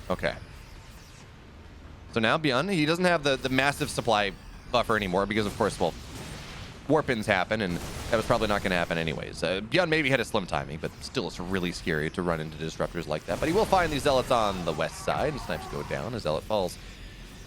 Okay. So now Byun, he doesn't have the massive supply buffer anymore because, of course, well, warp-ins happen, and that was probably not going to happen anyways. Byun maybe had a slim timing, but still it's really scary to run into disruptors like that. But he will find these Zealots on the west side. His snipes go down, his Zealot falls.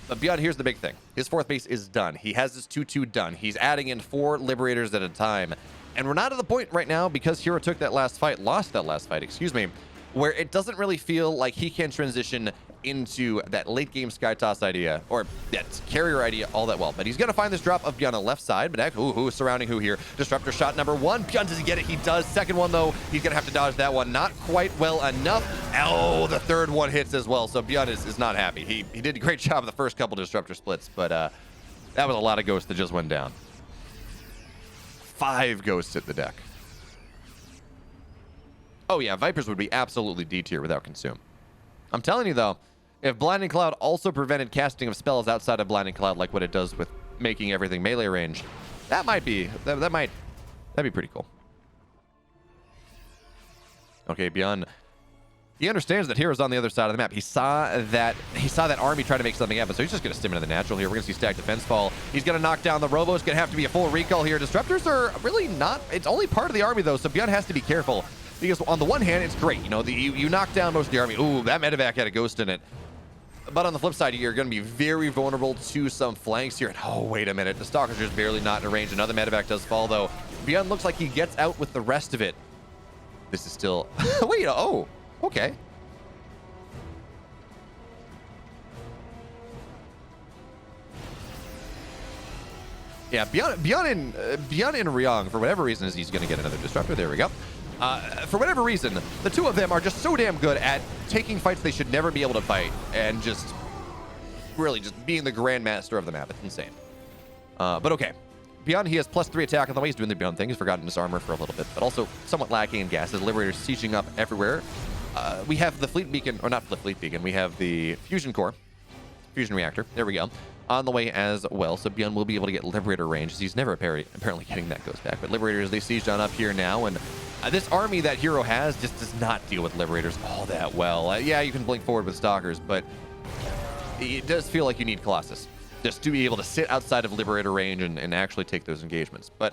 But Byun, here's the big thing. His fourth base is done. He has his 2-2 done. He's adding in 4 Liberators at a time. And we're not at the point right now, because herO took that last fight, lost that last fight, excuse me, where it doesn't really feel like he can transition into that late game sky toss idea, or that carrier idea all that well. But he's going to find this drop of Byun on the left side. But who's surrounding who here? Disruptor shot number 1. Byun, does he get it? He does. Second one, though, he's going to have to dodge that one. Not quite well enough. Oh, the third one hits as well. So Byun is not happy. He did a great job of the first couple disruptor splits, but that was a lot of ghosts that just went down. 5 ghosts hit the deck. Oh yeah, Vipers would be absolutely D tier without consume. I'm telling you though, if Blinding Cloud also prevented casting of spells outside of Blinding Cloud like what it does with making everything melee range, that'd be pretty cool. Okay, Byun, he understands that herO's on the other side of the map. He saw that army try to make something happen, so he's just going to stim into the natural here. We're going to see stack defense fall. He's going to knock down the Robo. It's going to have to be a full recall here. Disruptors are really not. It's only part of the army though, so Byun has to be careful. Because on the one hand, it's great. You know, you knock down most of the army. Ooh, that medevac had a ghost in it. But on the flip side, you're going to be very vulnerable to some flanks here. And oh, wait a minute. The Stalker's just barely not in range. Another medevac does fall, though. Byun looks like he gets out with the rest of it. This is still... Wait, oh, okay. Yeah, Byun in Ryong, for whatever reason, is he's going to get another disruptor. There we go. For whatever reason, the two of them are just so damn good at taking fights they should never be able to fight and just really just being the grandmaster of the map. It's insane. But okay. Byun, he has +3 attack on the way. He's doing the Byun thing. He's forgotten his armor for a little bit, but also somewhat lacking in gas. His Liberator's sieging up everywhere. We have the Fleet Beacon, or not the Fleet Beacon, we have the Fusion Core, Fusion Reactor. There we go. On the way as well, so Byun will be able to get Liberator range. He's never apparently getting that goes back, but Liberators, they sieged on up here now, and this army that herO has just does not deal with Liberators all that well. Yeah, you can blink forward with Stalkers, but it does feel like you need Colossus just to be able to sit outside of Liberator range and actually take those engagements. But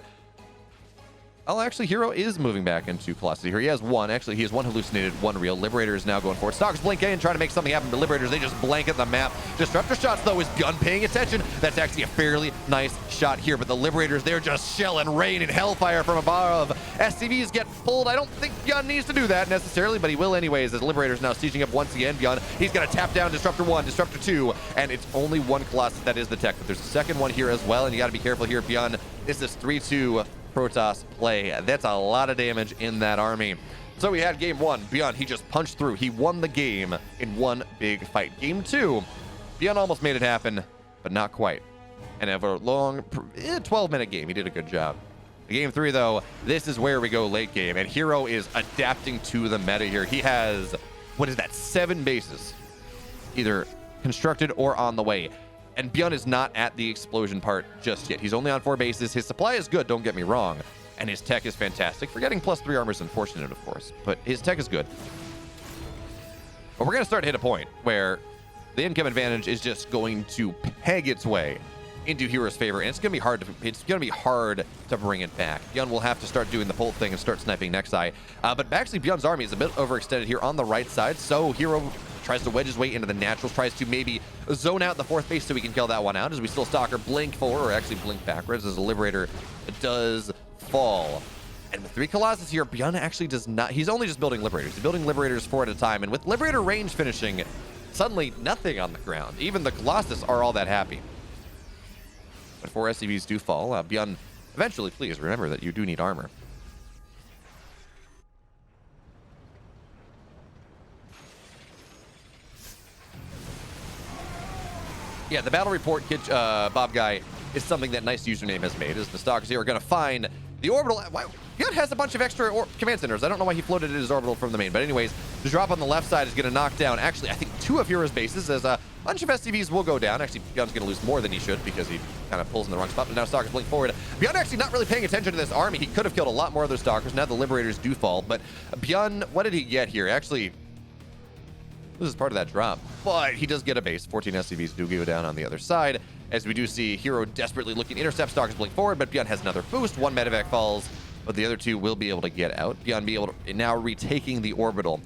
actually, herO is moving back into Colossus here. He has one. Actually, he has one hallucinated, one real. Liberator is now going forward. Stalkers blink in, trying to make something happen, but Liberators, they just blanket the map. Disruptor shots, though, is Byun paying attention. That's actually a fairly nice shot here, but the Liberators, they're just shelling rain and hellfire from above. SCVs get pulled. I don't think Byun needs to do that necessarily, but he will anyways, as Liberator's now sieging up once again. Byun, he's going to tap down Disruptor 1, Disruptor 2, and it's only one Colossus that is the tech, but there's a second one here as well, and you got to be careful here, Byun. This is 3-2. Protoss play. That's a lot of damage in that army. So we had game 1. Byun, he just punched through. He won the game in one big fight. Game 2, Byun almost made it happen, but not quite. and have a long 12-minute game. He did a good job. Game 3, though, this is where we go late game, and herO is adapting to the meta here. He has, what is that, 7 bases, either constructed or on the way. And Byun is not at the explosion part just yet. He's only on 4 bases. His supply is good, don't get me wrong, and his tech is fantastic. Forgetting +3 armor is unfortunate, of course, but his tech is good. But we're going to start to hit a point where the income advantage is just going to peg its way into herO's favor, and it's gonna be hard to bring it back. Byun will have to start doing the pull thing and start sniping next eye. But actually, Byun's army is a bit overextended here on the right side, so herO tries to wedge his way into the naturals, tries to maybe zone out the 4th base so we can kill that one out as we still stalker blink forward, or actually blink backwards as the Liberator does fall. And with 3 Colossus here, Byun actually does not, he's only just building Liberators. He's building Liberators 4 at a time, and with Liberator range finishing, suddenly nothing on the ground. Even the Colossus are all that happy. But 4 SCVs do fall. Byun, eventually, please remember that you do need armor. Yeah, the battle report kid, Bob Guy is something that Nice Username has made, as the stalkers here are going to find the orbital. Byun has a bunch of extra command centers. I don't know why he floated his orbital from the main, but anyways, the drop on the left side is going to knock down, actually, I think 2 of herO's bases, as a bunch of SCVs will go down. Actually, Byun's going to lose more than he should because he kind of pulls in the wrong spot, but now stalkers blink forward. Byun actually not really paying attention to this army. He could have killed a lot more of those stalkers. Now the Liberators do fall, but Byun, what did he get here? Actually, this is part of that drop, but he does get a base. 14 SCVs do go down on the other side, as we do see herO desperately looking to intercept, stalkers blink forward, but Byun has another boost. 1 medevac falls, but the other 2 will be able to get out. Byun be able to now retaking the orbital.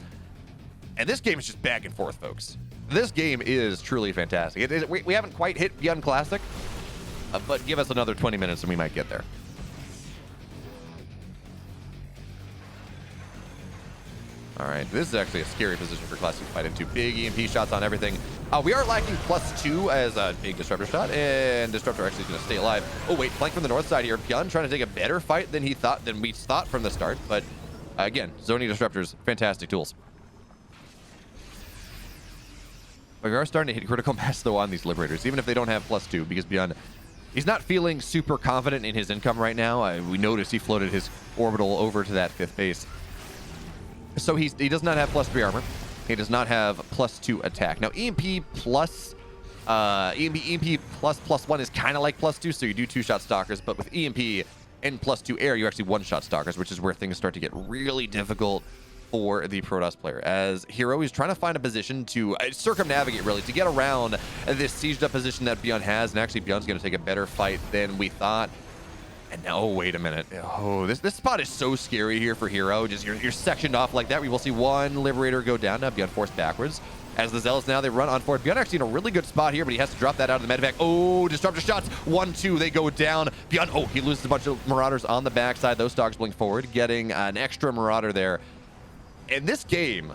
And this game is just back and forth, folks. This game is truly fantastic. We haven't quite hit Byun Classic, but give us another 20 minutes and we might get there. All right, this is actually a scary position for Classic to fight into. Big EMP shots on everything. We are lacking +2 as a big Disruptor shot, and Disruptor actually is going to stay alive. Oh wait, flank from the north side here. Byun trying to take a better fight than we thought from the start, but again, zoning Disruptors, fantastic tools. But we are starting to hit critical mass though on these Liberators, even if they don't have +2, because Byun, he's not feeling super confident in his income right now. We noticed he floated his orbital over to that 5th base. So he does not have +3 armor. He does not have +2 attack. Now EMP plus +1 is kind of like +2, so you do 2-shot stalkers, but with EMP and +2 air, you actually 1-shot stalkers, which is where things start to get really difficult for the Protoss player, as herO is trying to find a position to circumnavigate, really, to get around this sieged up position that Byun has, and actually Byun's going to take a better fight than we thought. And now, oh, wait a minute. Oh, this spot is so scary here for herO. Just you're sectioned off like that. We will see 1 Liberator go down. Now Byun forced backwards. As the Zealots now, they run on forward. Byun actually in a really good spot here, but he has to drop that out of the medevac. Oh, Disruptor shots. 1, 2, they go down. Byun, oh, he loses a bunch of Marauders on the backside. Those dogs blink forward, getting an extra Marauder there. In this game,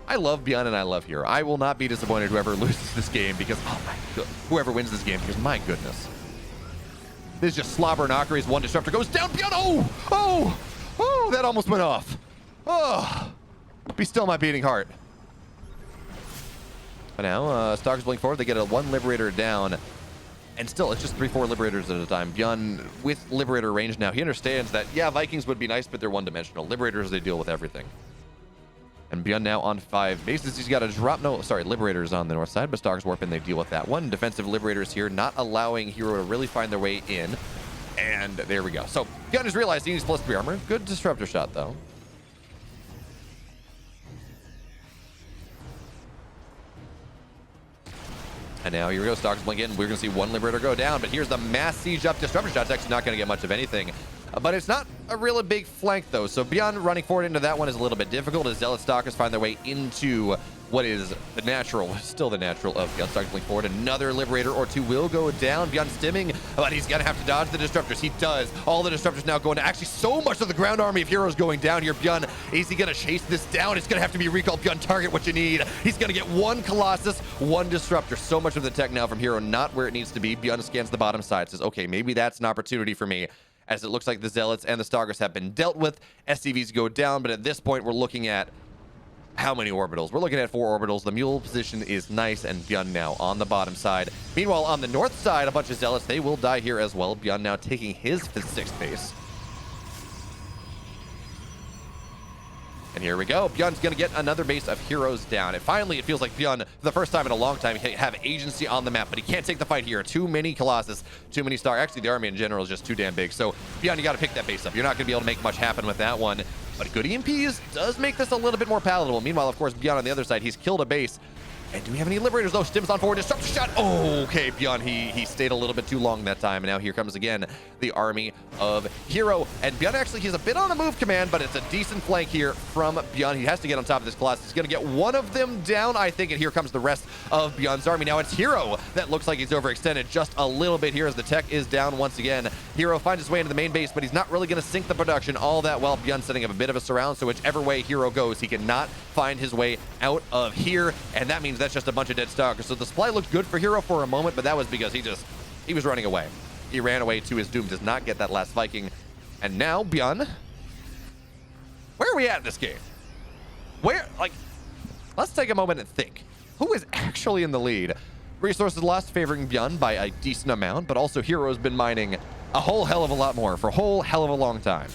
I love Byun and I love herO. I will not be disappointed whoever loses this game because, oh my god, whoever wins this game, because my goodness. This is just slobber knockeries. 1 Disruptor goes down. Byun, oh, that almost went off. Oh, be still my beating heart. But now, stalkers blink forward. They get a 1 Liberator down. And still, it's just 3-4 Liberators at a time. Byun, with Liberator range now, he understands that, yeah, Vikings would be nice, but they're one-dimensional. Liberators, they deal with everything. And Byun now on 5 bases. He's got to drop, Liberators on the north side, but Stalkers warp in, they deal with that one. Defensive Liberators here, not allowing herO to really find their way in. And there we go. So, Byun has realized he needs +3 armor. Good Disruptor shot, though. And now here we go, Stalkers blink in. We're going to see 1 Liberator go down, but here's the mass siege up. Disruptor shot's actually not going to get much of anything. But it's not a really big flank, though. So Byun running forward into that one is a little bit difficult as Zealot Stalkers find their way into what is the natural, still the natural of Byun. Stalkers blink forward. Another Liberator or 2 will go down. Byun stimming, but he's going to have to dodge the Disruptors. He does. All the Disruptors now going to actually so much of the ground army of heroes going down here. Byun, is he going to chase this down? It's going to have to be recall. Byun, target what you need. He's going to get 1 Colossus, 1 Disruptor. So much of the tech now from herO, not where it needs to be. Byun scans the bottom side, says, okay, maybe that's an opportunity for me, as it looks like the Zealots and the Stalkers have been dealt with. SCVs go down, but at this point, we're looking at how many orbitals? We're looking at 4 orbitals. The mule position is nice, and Byun now on the bottom side. Meanwhile, on the north side, a bunch of zealots, they will die here as well. Byun now taking his 6th base. And here we go. Byun's going to get another base of heroes down. And finally, it feels like Byun, for the first time in a long time, can have agency on the map, but he can't take the fight here. Too many Colossus, too many Star. Actually, the army in general is just too damn big. So Byun, you got to pick that base up. You're not going to be able to make much happen with that one. But good EMPs does make this a little bit more palatable. Meanwhile, of course, Byun on the other side, he's killed a base. And do we have any Liberators? No, Stims on forward, disruptor shot. Oh, okay, Byun, he stayed a little bit too long that time. And now here comes again the army of herO. And Byun actually, he's a bit on the move command, but it's a decent flank here from Byun. He has to get on top of this Colossus. He's gonna get one of them down, I think, and here comes the rest of Byun's army. Now it's herO that looks like he's overextended just a little bit here as the tech is down once again. herO finds his way into the main base, but he's not really gonna sink the production all that well. Byun setting up a bit of a surround, so whichever way herO goes, he cannot find his way out of here, and that means that's just a bunch of dead stalkers. So the supply looked good for herO for a moment, but that was because he was running away. He ran away to his doom, does not get that last Viking. And now Byun, where are we at in this game? Let's take a moment and think. Who is actually in the lead? Resources lost favoring Byun by a decent amount, but also herO's been mining a whole hell of a lot more for a whole hell of a long time.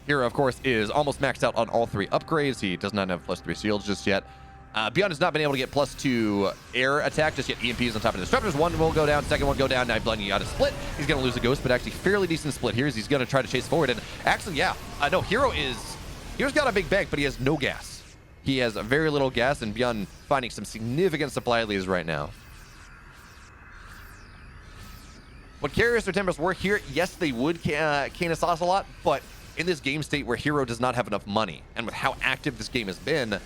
herO, of course, is almost maxed out on all 3 upgrades. He does not have +3 shields just yet. Byun has not been able to get +2 air attack just yet. EMPs on top of disruptors. One will go down, second one go down. Now Byun got a split. He's going to lose a ghost, but actually fairly decent split here as he's going to try to chase forward. And actually, yeah, no, hero's got a big bank, but he has no gas. He has very little gas, and Byun finding some significant supply leads right now. Would carriers or Tempest work here? Yes, they would Canis Ocelot, but in this game state where herO does not have enough money, and with how active this game has been,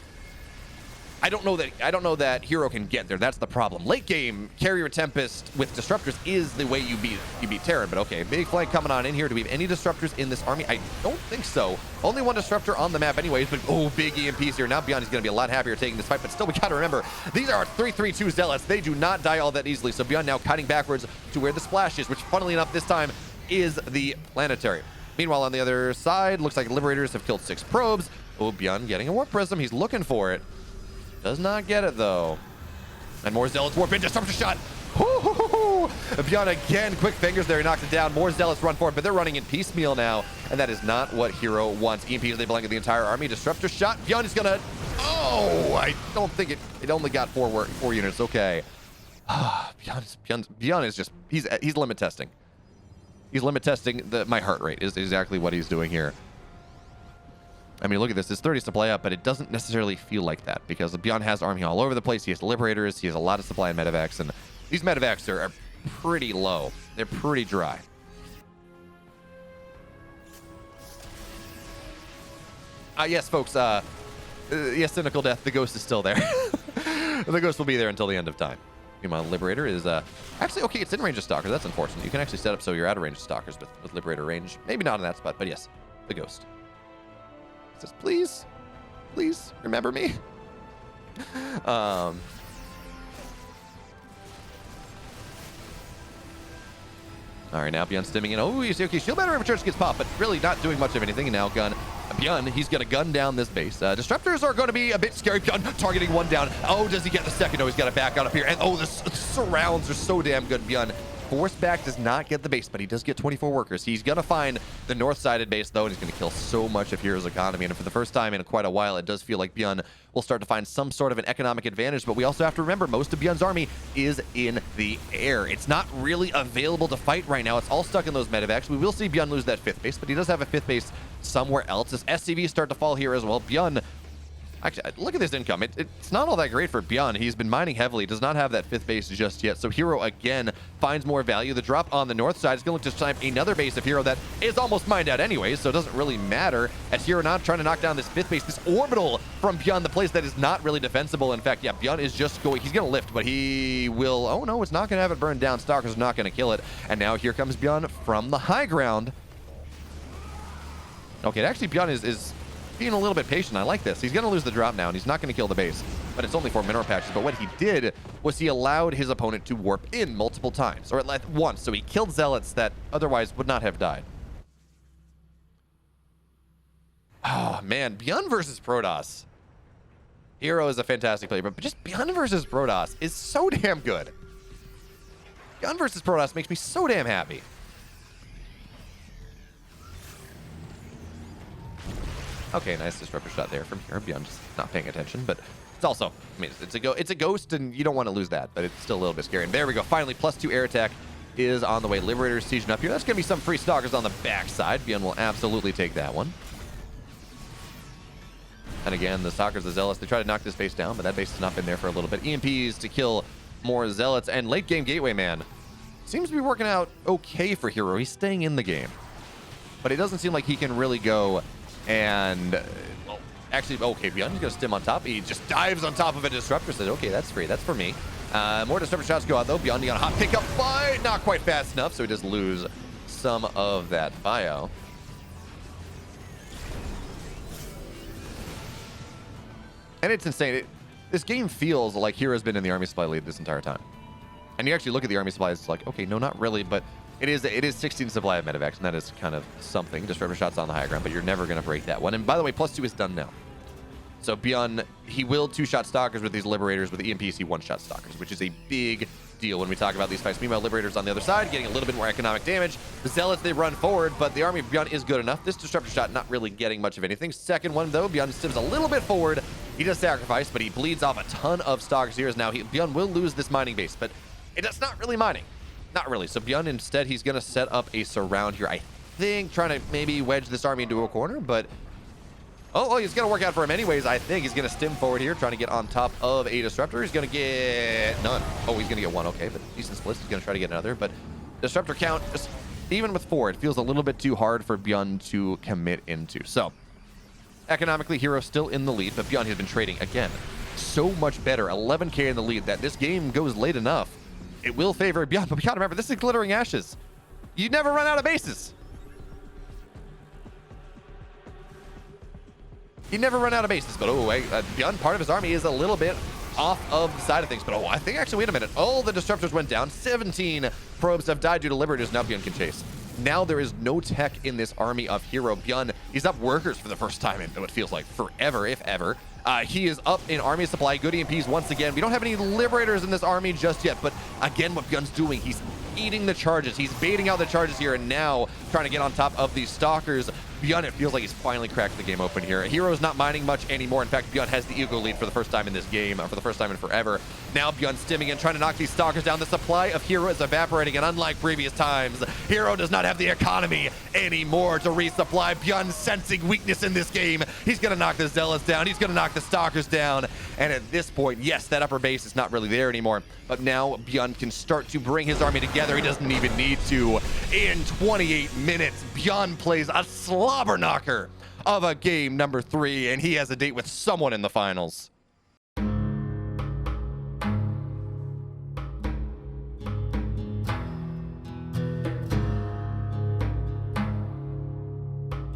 I don't know that herO can get there. That's the problem. Late game, Carrier Tempest with Disruptors is the way you beat Terran. But okay, big flank coming on in here. Do we have any Disruptors in this army? I don't think so. Only one Disruptor on the map anyways, but oh, big EMPs here. Now Byun is going to be a lot happier taking this fight, but still we got to remember, these are 3-3-2 Zealots. They do not die all that easily. So Byun now cutting backwards to where the splash is, which funnily enough this time is the Planetary. Meanwhile, on the other side, looks like Liberators have killed 6 probes. Oh, Byun getting a Warp Prism. He's looking for it. Does not get it, though. And more Zealots warp in. Disruptor shot. Byun again. Quick fingers there. He knocks it down. More Zealots run for it, but they're running in piecemeal now. And that is not what herO wants. EMPs, they blanket the entire army. Disruptor shot. Byun is going to... Oh, I don't think it only got 4 units. Okay. Byun is just... He's limit testing. He's limit testing my heart rate is exactly what he's doing here. I mean, look at this. It's 30 supply up, but it doesn't necessarily feel like that because Byun has army all over the place. He has Liberators. He has a lot of supply in medevacs, and these medevacs are pretty low. They're pretty dry. Yes, folks. Yes, Cynical Death. The ghost is still there. The ghost will be there until the end of time. Meanwhile, Liberator is actually okay. It's in range of Stalkers. That's unfortunate. You can actually set up so you're out of range of Stalkers with Liberator range. Maybe not in that spot, but yes, the ghost. It says, please remember me. All right, now Byun stimming in. Oh, you see, okay, Shield Battery Returns gets popped, but really not doing much of anything. And now Byun, he's going to gun down this base. Disruptors are going to be a bit scary. Byun targeting one down. Oh, does he get the second? Oh, he's got to back out up here. And oh, the surrounds are so damn good. Byun force back does not get the base, but he does get 24 workers. He's going to find the north-sided base, though, and he's going to kill so much of hero's economy. And for the first time in quite a while, it does feel like Byun will start to find some sort of an economic advantage, but we also have to remember most of Byun's army is in the air. It's not really available to fight right now. It's all stuck in those medevacs. We will see Byun lose that 5th base, but he does have a 5th base somewhere else. As SCVs start to fall here as well, Byun... Actually, look at this income. It's not all that great for Byun. He's been mining heavily. Does not have that 5th base just yet. So herO, again, finds more value. The drop on the north side is going to look to snipe another base of herO that is almost mined out anyways, so it doesn't really matter. As herO now trying to knock down this 5th base, this orbital from Byun, the place that is not really defensible. In fact, yeah, Byun is just going... He's going to lift, but he will... Oh, no, it's not going to have it burned down. Stalkers are not going to kill it. And now here comes Byun from the high ground. Okay, actually, Byun is being a little bit patient. I like this. He's going to lose the drop now, and he's not going to kill the base. But it's only 4 mineral patches. But what he did was he allowed his opponent to warp in multiple times, or at least once. So he killed Zealots that otherwise would not have died. Oh, man. Byun versus Protoss. herO is a fantastic player, but just Byun versus Protoss is so damn good. Byun versus Protoss makes me so damn happy. Okay, nice disruptor shot there from here. Byun just not paying attention, but it's also, I mean, it's a ghost, and you don't want to lose that, but it's still a little bit scary. And there we go. Finally, +2 air attack is on the way. Liberator sieging up here. That's going to be some free stalkers on the backside. Byun will absolutely take that one. And again, the stalkers, the zealots, they try to knock this base down, but that base has not been there for a little bit. EMPs to kill more zealots, and late game gateway man seems to be working out okay for herO. He's staying in the game, but it doesn't seem like he can really go and well, actually, okay, Byun's gonna stim on top. He just dives on top of a disruptor, says, okay, that's free, that's for me. More disruptor shots go out though. Byun got a hot pickup, but not quite fast enough, so he does lose some of that bio. And it's insane. This game feels like herO's been in the army supply lead this entire time. And you actually look at the army supplies, it's like, okay, no, not really, but it is 16 supply of medevacs, and that is kind of something. Disruptor shots on the high ground, but you're never going to break that one. And by the way, +2 is done now. So Byun, he will 2-shot stalkers with these liberators. With the EMPs, he 1-shot stalkers, which is a big deal when we talk about these fights. Meanwhile, liberators on the other side, getting a little bit more economic damage. The zealots, they run forward, but the army of Byun is good enough. This disruptor shot not really getting much of anything. Second one, though, Byun stims a little bit forward. He does sacrifice, but he bleeds off a ton of stalkers here. Now, Byun will lose this mining base, but it's not really mining. Not really. So Byun, instead, he's going to set up a surround here. I think trying to maybe wedge this army into a corner, but oh, he's going to work out for him anyways. I think he's going to stim forward here, trying to get on top of a disruptor. He's going to get none. Oh, he's going to get one. Okay, but decent splits. He's going to try to get another, but disruptor count, just even with 4, it feels a little bit too hard for Byun to commit into. So economically, herO still in the lead, but Byun has been trading again so much better. 11k in the lead that this game goes late enough. It will favor Byun, but we gotta remember, this is Glittering Ashes. You never run out of bases. You never run out of bases, but Byun, part of his army is a little bit off of the side of things, but I think actually, wait a minute. Oh, the disruptors went down. 17 probes have died due to liberators. Now Byun can chase. Now there is no tech in this army of herO. Byun, he's up workers for the first time in what feels like forever, if ever. He is up in army supply. Good EMPs once again. We don't have any liberators in this army just yet, but again, what Byun's doing, he's eating the charges. He's baiting out the charges here, and now trying to get on top of these stalkers. Byun, it feels like he's finally cracked the game open here. herO's not mining much anymore. In fact, Byun has the ego lead for the first time in this game, for the first time in forever. Now Byun stimming in, trying to knock these stalkers down. The supply of herO is evaporating, and unlike previous times, herO does not have the economy anymore to resupply. Byun sensing weakness in this game. He's going to knock the zealots down. He's going to knock the stalkers down. And at this point, yes, that upper base is not really there anymore. But now Byun can start to bring his army together. He doesn't even need to. In 28 minutes, Byun plays a slobber knocker of a game number 3, and he has a date with someone in the finals.